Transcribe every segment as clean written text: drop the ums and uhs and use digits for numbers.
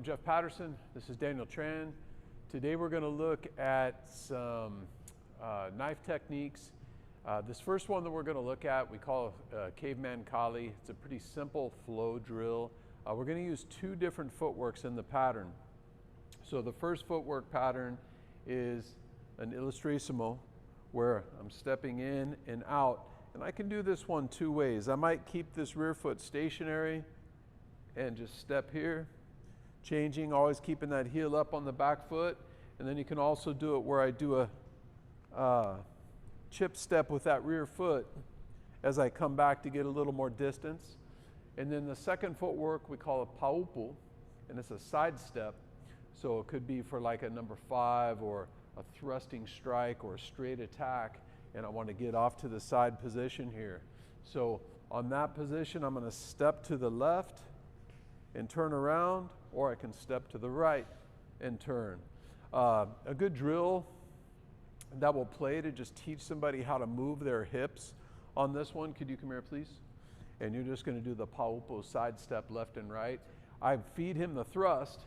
I'm Jeff Patterson. This is Daniel Tran. Today we're going to look at some knife techniques. This first one that we're going to look at we call caveman Kali. It's a pretty simple flow drill. We're going to use two different footworks in the pattern. So the first footwork pattern is an illustrissimo, where I'm stepping in and out. And I can do this one two ways. I might keep this rear foot stationary and just step here, changing, always keeping that heel up on the back foot. And then you can also do it where I do a chip step with that rear foot as I come back to get a little more distance. And then the second footwork we call a paupu, and it's a side step. So it could be for like a number 5 or a thrusting strike or a straight attack, and I want to get off to the side position here. So on that position, I'm going to step to the left and turn around, or I can step to the right and turn. A good drill that will play to just teach somebody how to move their hips on this one. Could you come here, please? And you're just going to do the paupo side step left and right. I feed him the thrust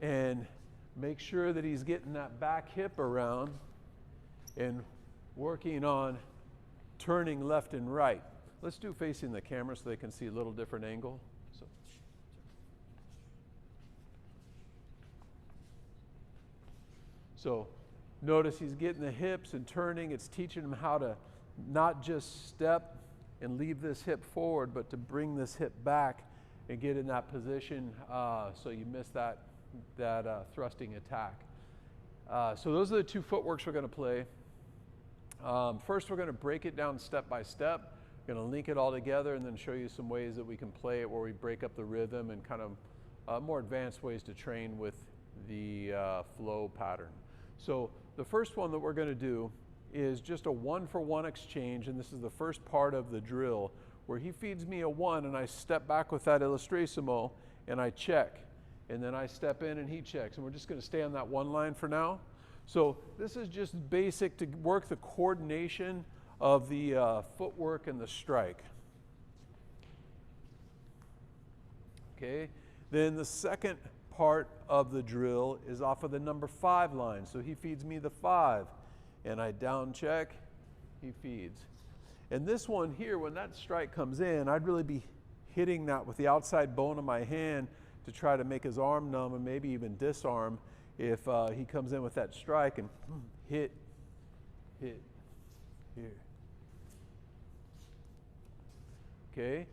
and make sure that he's getting that back hip around and working on turning left and right. Let's do facing the camera so they can see a little different angle. So notice he's getting the hips and turning. It's teaching him how to not just step and leave this hip forward, but to bring this hip back and get in that position so you miss that thrusting attack. So those are the two footworks we're going to play. First, we're going to break it down step by step. We're going to link it all together and then show you some ways that we can play it where we break up the rhythm and kind of more advanced ways to train with the flow pattern. So the first one that we're going to do is just a 1-for-1 exchange, and this is the first part of the drill where he feeds me a 1 and I step back with that illustrissimo and I check, and then I step in and he checks, and we're just going to stay on that one line for now. So this is just basic to work the coordination of the footwork and the strike. Okay, then the second part of the drill is off of the number 5 line. So he feeds me the 5 and I down check, he feeds. And this one here, when that strike comes in, I'd really be hitting that with the outside bone of my hand to try to make his arm numb and maybe even disarm if he comes in with that strike and hit here. Okay,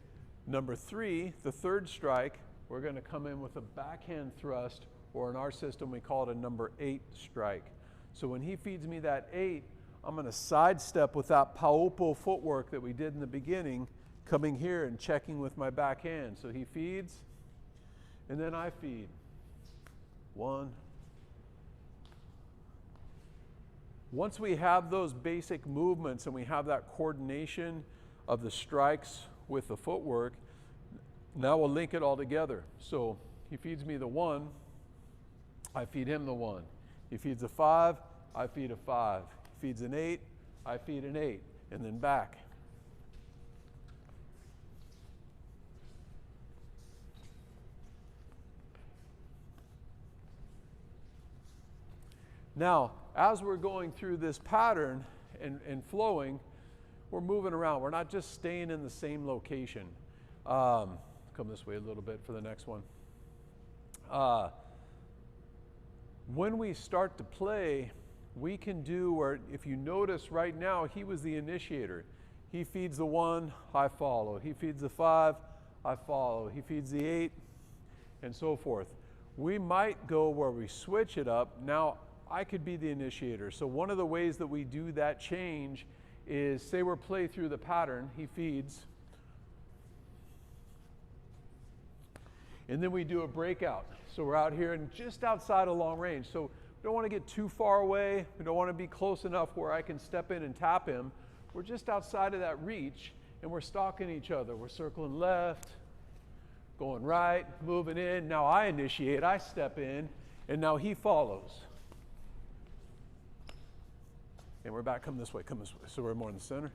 number 3, the third strike, we're going to come in with a backhand thrust, or in our system we call it a number 8 strike. So when he feeds me that 8, I'm going to sidestep with that paupo footwork that we did in the beginning, coming here and checking with my backhand. So he feeds, and then I feed. 1. Once we have those basic movements and we have that coordination of the strikes with the footwork, now we'll link it all together. So he feeds me the 1, I feed him the 1. He feeds a 5, I feed a 5. He feeds an 8, I feed an 8, and then back. Now, as we're going through this pattern and flowing, we're moving around. We're not just staying in the same location. Come this way a little bit for the next one. When we start to play, we can do where, if you notice right now, he was the initiator. He feeds the 1, I follow. He feeds the 5, I follow. He feeds the 8, and so forth. We might go where we switch it up. Now, I could be the initiator. So one of the ways that we do that change is, say we're play through the pattern, he feeds, and then we do a breakout. So we're out here and just outside of long range. So we don't want to get too far away. We don't want to be close enough where I can step in and tap him. We're just outside of that reach and we're stalking each other. We're circling left, going right, moving in. Now I initiate, I step in, and now he follows. And we're back, come this way. So we're more in the center.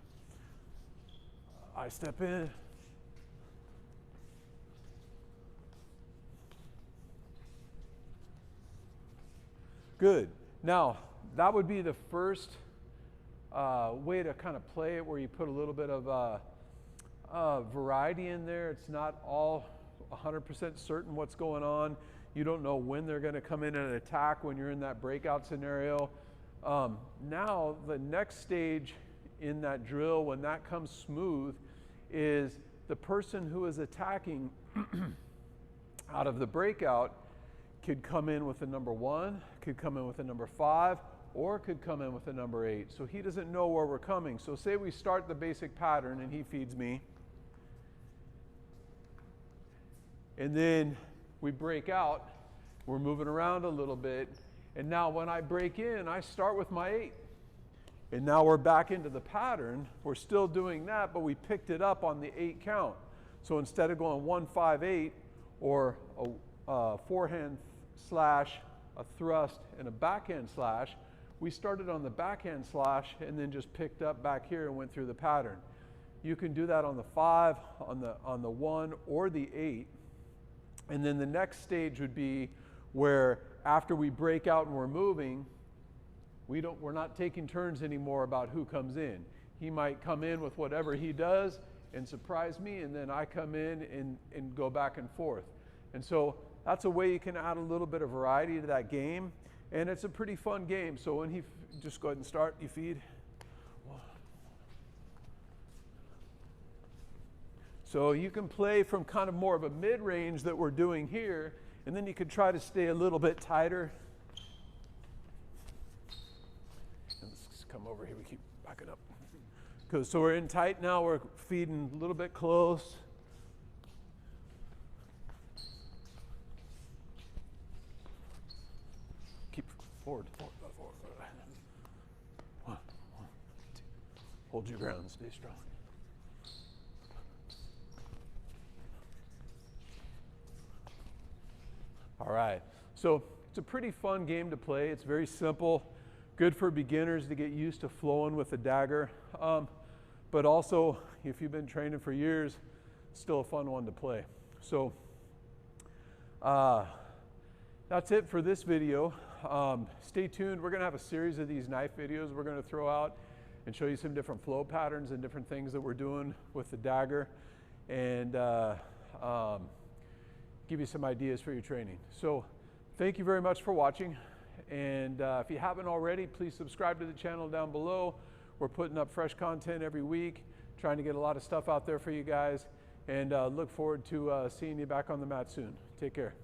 I step in. Good. Now, that would be the first way to kind of play it, where you put a little bit of variety in there. It's not all 100% certain what's going on. You don't know when they're going to come in and attack when you're in that breakout scenario. Now, the next stage in that drill, when that comes smooth, is the person who is attacking out of the breakout could come in with a number 1, could come in with a number 5, or could come in with a number 8. So he doesn't know where we're coming. So say we start the basic pattern and he feeds me. And then we break out, we're moving around a little bit, and now when I break in, I start with my 8. And now we're back into the pattern. We're still doing that, but we picked it up on the 8 count. So instead of going 1, 5, 8, or a forehand slash, a thrust, and a backhand slash, we started on the backhand slash and then just picked up back here and went through the pattern. You can do that on the 5, on the 1, or the 8. And then the next stage would be where after we break out and we're moving, we're not taking turns anymore about who comes in. He might come in with whatever he does and surprise me, and then I come in and go back and forth. And so that's a way you can add a little bit of variety to that game, and it's a pretty fun game. So when he, just go ahead and start, you feed. So you can play from kind of more of a mid-range that we're doing here, and then you can try to stay a little bit tighter. And let's come over here, we keep backing up. So we're in tight now, we're feeding a little bit close. Keep forward. One, two. Hold your ground, stay strong. All right, so it's a pretty fun game to play. It's very simple, good for beginners to get used to flowing with the dagger. But also, if you've been training for years, still a fun one to play. So that's it for this video. Stay tuned. We're going to have a series of these knife videos we're going to throw out and show you some different flow patterns and different things that we're doing with the dagger, and give you some ideas for your training. So thank you very much for watching, and if you haven't already, please subscribe to the channel down below. We're putting up fresh content every week, trying to get a lot of stuff out there for you guys, and look forward to seeing you back on the mat soon. Take care.